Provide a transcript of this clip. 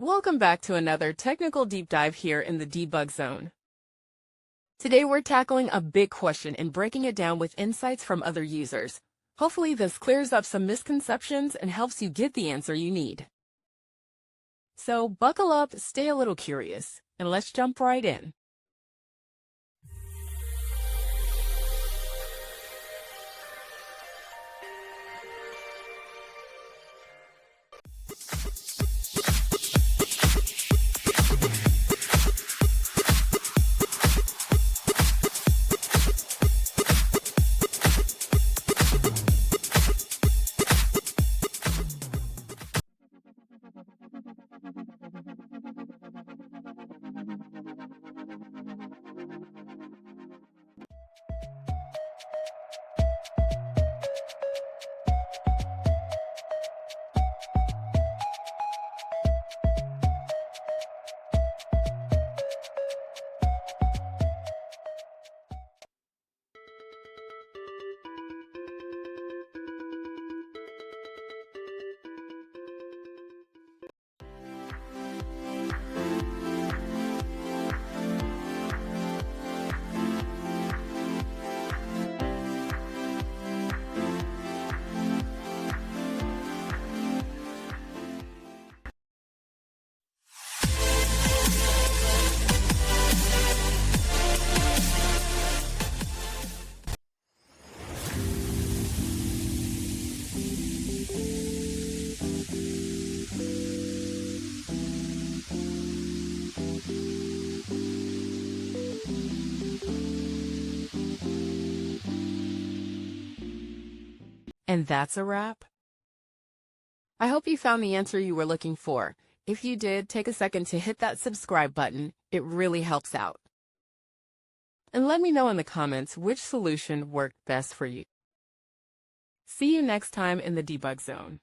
Welcome back to another technical deep dive here in the debug zone. Today we're tackling a big question and breaking it down with insights from other users. Hopefully this clears up some misconceptions and helps you get the answer you need. So buckle up, stay a little curious, and let's jump right in. And that's a wrap. I hope you found the answer you were looking for. If you did, take a second to hit that subscribe button. It really helps out. And let me know in the comments which solution worked best for you. See you next time in the debug zone.